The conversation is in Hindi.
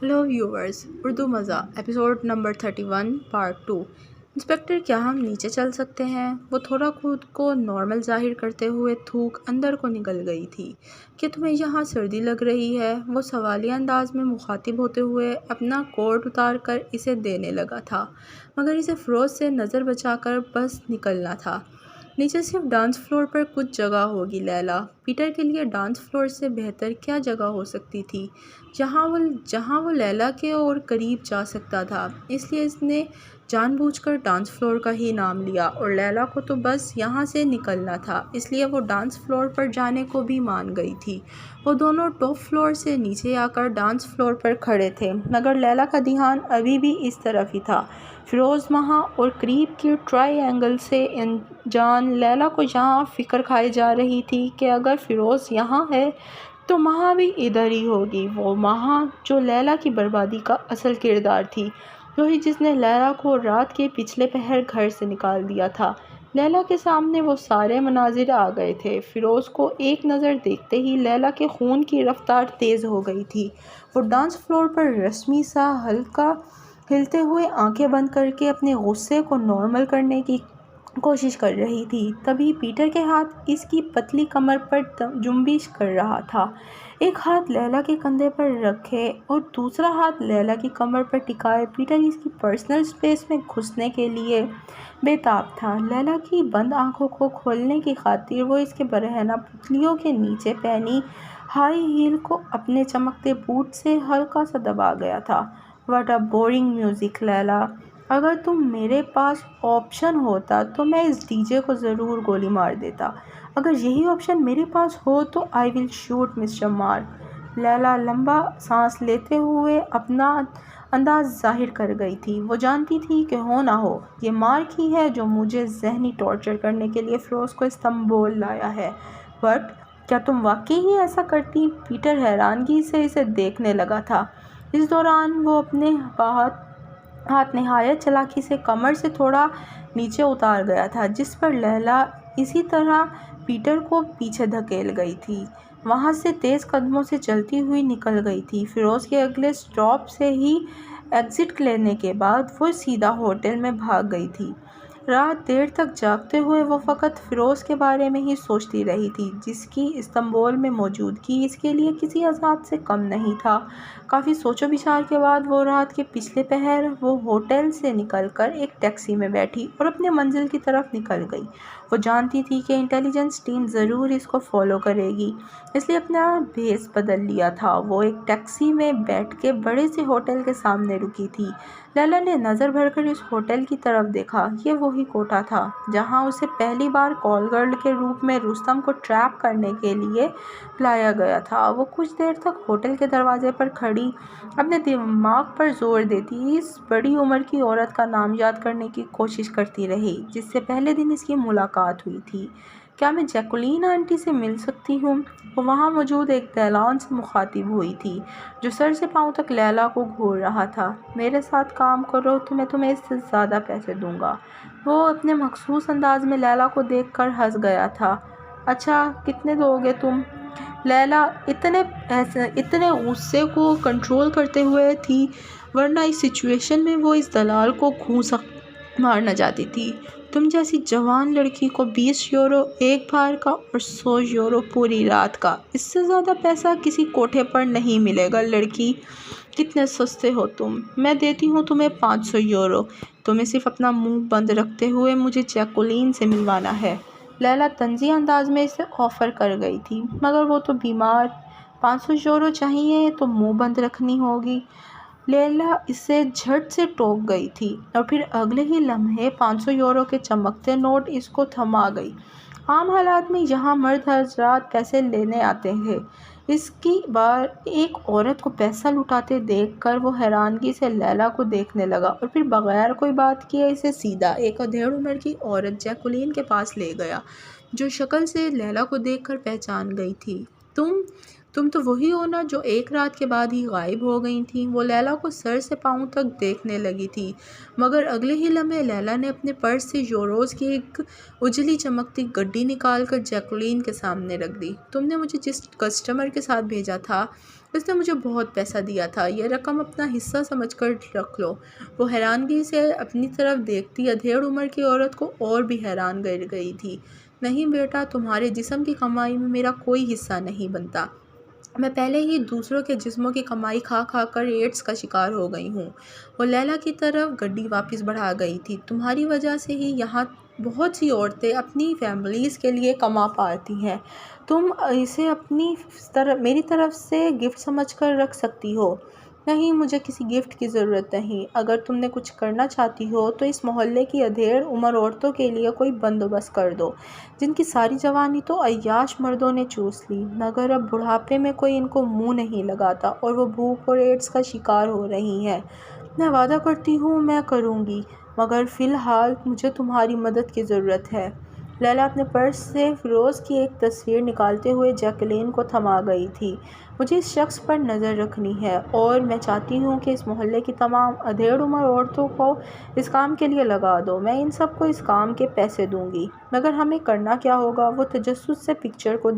हेलो व्यूवर्स, उर्दू मज़ा एपिसोड नंबर 31 पार्ट 2। इंस्पेक्टर, क्या हम नीचे चल सकते हैं? वो थोड़ा खुद को नॉर्मल जाहिर करते हुए थूक अंदर को निकल गई थी। क्या तुम्हें यहाँ सर्दी लग रही है? वो सवालिया अंदाज में मुखातिब होते हुए अपना कोट उतार कर इसे देने लगा था, मगर इसे फ़िरोज़ से नज़र बचाकर बस निकलना था। नीचे सिर्फ डांस फ्लोर पर कुछ जगह होगी लैला। पीटर के लिए डांस फ्लोर से बेहतर क्या जगह हो सकती थी जहाँ वो लैला के और करीब जा सकता था। इसलिए इसने जानबूझकर डांस फ्लोर का ही नाम लिया और लैला को तो बस यहाँ से निकलना था, इसलिए वो डांस फ्लोर पर जाने को भी मान गई थी। वो दोनों टॉप फ्लोर से नीचे आकर डांस फ्लोर पर खड़े थे, मगर लैला का ध्यान अभी भी इस तरफ ही था। फ़िरोज़ वहाँ और करीब के ट्रायंगल से जान लैला को यहाँ फ़िक्र खाई जा रही थी कि अगर फ़िरोज़ यहाँ है तो महा भी इधर ही होगी। वो महा जो लैला की बर्बादी का असल किरदार थी, वही जिसने लैला को रात के पिछले पहर घर से निकाल दिया था। लैला के सामने वो सारे मनाजिर आ गए थे। फ़िरोज़ को एक नज़र देखते ही लैला के खून की रफ्तार तेज़ हो गई थी। वो डांस फ्लोर पर रस्मी सा हल्का हिलते हुए आंखें बंद करके अपने गुस्से को नॉर्मल करने की कोशिश कर रही थी। तभी पीटर के हाथ इसकी पतली कमर पर जुम्बिश कर रहा था। एक हाथ लैला के कंधे पर रखे और दूसरा हाथ लैला की कमर पर टिकाए पीटर इसकी पर्सनल स्पेस में घुसने के लिए बेताब था। लैला की बंद आंखों को खोलने की खातिर वो इसके बरहना पुतलियों के नीचे पहनी हाई हील को अपने चमकते बूट से हल्का सा दबा गया था। What a boring music Laila. अगर तुम मेरे पास ऑप्शन होता तो मैं इस डीजे को ज़रूर गोली मार देता। अगर यही ऑप्शन मेरे पास हो तो I will shoot mister mark. Laila लंबा सांस लेते हुए अपना अंदाज जाहिर कर गई थी। वो जानती थी कि हो ना हो ये मार्क ही है जो मुझे जहनी टॉर्चर करने के लिए फ़िरोज़ को इस्तांबुल लाया है। बट क्या तुम वाकई ही ऐसा करती? पीटर हैरानगी से इसे देखने लगा था। इस दौरान वो अपने हाथ नहायत चालाकी से कमर से थोड़ा नीचे उतार गया था, जिस पर लैला इसी तरह पीटर को पीछे धकेल गई थी। वहाँ से तेज़ कदमों से चलती हुई निकल गई थी। फ़िरोज़ के अगले स्टॉप से ही एग्ज़िट लेने के बाद वो सीधा होटल में भाग गई थी। रात देर तक जागते हुए वो फ़कत फ़िरोज़ के बारे में ही सोचती रही थी, जिसकी इस्तांबुल में मौजूदगी इसके लिए किसी अज़ाब से कम नहीं था। काफ़ी सोचो विचार के बाद वो रात के पिछले पहर वो होटल से निकलकर एक टैक्सी में बैठी और अपने मंजिल की तरफ निकल गई। वो जानती थी कि इंटेलिजेंस टीम ज़रूर इसको फॉलो करेगी, इसलिए अपना भेस बदल लिया था। वो एक टैक्सी में बैठ के बड़े से होटल के सामने रुकी थी। लैला ने नज़र भरकर इस होटल की तरफ देखा। ये वही कोठा था जहां उसे पहली बार कॉल गर्ल के रूप में रुस्तम को ट्रैप करने के लिए लाया गया था। वो कुछ देर तक होटल के दरवाजे पर खड़ी अपने दिमाग पर जोर देती इस बड़ी उम्र की औरत का नाम याद करने की कोशिश करती रही, जिससे पहले दिन इसकी मुलाकात हुई थी। क्या मैं जैकुलीन आंटी से मिल सकती हूँ? वो वहाँ मौजूद एक दलान से मुखातिब हुई थी, जो सर से पाँव तक लैला को घूर रहा था। मेरे साथ काम करो तो मैं तुम्हें इससे ज़्यादा पैसे दूंगा। वो अपने मखसूस अंदाज में लैला को देखकर हंस गया था। अच्छा, कितने दोगे तुम? लैला इतने गुस्से को कंट्रोल करते हुए थी, वरना इस सिचुएशन में वो इस दलाल को घूंसा मारना चाहती थी। तुम जैसी जवान लड़की को 20 यूरो एक बार का और 100 यूरो पूरी रात का, इससे ज़्यादा पैसा किसी कोठे पर नहीं मिलेगा। लड़की, कितने सस्ते हो तुम। मैं देती हूँ तुम्हें 500 यूरो। तुम्हें सिर्फ अपना मुंह बंद रखते हुए मुझे जैकुलीन से मिलवाना है। लैला तंज़ी अंदाज में इसे ऑफ़र कर गई थी, मगर वो तो बीमार। 500 यूरो चाहिए तो मुंह बंद रखनी होगी। लैला इससे झट से टोक गई थी और फिर अगले ही लम्हे 500 यूरो के चमकते नोट इसको थमा गई। आम हालात में यहाँ मर्द हजरात पैसे लेने आते हैं। इसकी बार एक औरत को पैसा लुटाते देखकर वो हैरानगी से लैला को देखने लगा और फिर बगैर कोई बात किए इसे सीधा एक अधेड़ उम्र की औरत जैकुलीन के पास ले गया, जो शक्ल से लैला को देखकर पहचान गई थी। तुम? तुम तो वही हो ना जो एक रात के बाद ही गायब हो गई थी। वो लैला को सर से पाँव तक देखने लगी थी, मगर अगले ही लम्हे लैला ने अपने पर्स से यूरोज़ की एक उजली चमकती गड्डी निकाल कर जैकलीन के सामने रख दी। तुमने मुझे जिस कस्टमर के साथ भेजा था उसने मुझे बहुत पैसा दिया था, यह रकम अपना हिस्सा समझकर रख लो। वो हैरानगी से अपनी तरफ देखती अधेड़ उम्र की औरत को और भी हैरान कर गई थी। नहीं बेटा, तुम्हारे जिस्म की कमाई में मेरा कोई हिस्सा नहीं बनता। मैं पहले ही दूसरों के जिस्मों की कमाई खा खा कर एड्स का शिकार हो गई हूँ। वो लैला की तरफ गड्डी वापस बढ़ा गई थी। तुम्हारी वजह से ही यहाँ बहुत सी औरतें अपनी फैमिलीज़ के लिए कमा पाती हैं। तुम इसे मेरी तरफ से गिफ्ट समझकर रख सकती हो। नहीं, मुझे किसी गिफ्ट की ज़रूरत नहीं। अगर तुमने कुछ करना चाहती हो तो इस मोहल्ले की अधेड़ उम्र औरतों के लिए कोई बंदोबस्त कर दो, जिनकी सारी जवानी तो अय्याश मर्दों ने चूस ली, मगर अब बुढ़ापे में कोई इनको मुंह नहीं लगाता और वो भूख और एड्स का शिकार हो रही हैं। मैं वादा करती हूँ मैं करूँगी, मगर फ़िलहाल मुझे तुम्हारी मदद की ज़रूरत है। लैला अपने पर्स से फ़िरोज़ की एक तस्वीर निकालते हुए जैकलीन को थमा गई थी। मुझे इस शख्स पर नज़र रखनी है और मैं चाहती हूँ कि इस मोहल्ले की तमाम अधेड़ उम्र औरतों को इस काम के लिए लगा दो। मैं इन सब को इस काम के पैसे दूँगी, मगर हमें करना क्या होगा? वो तजस्सुस से पिक्चर को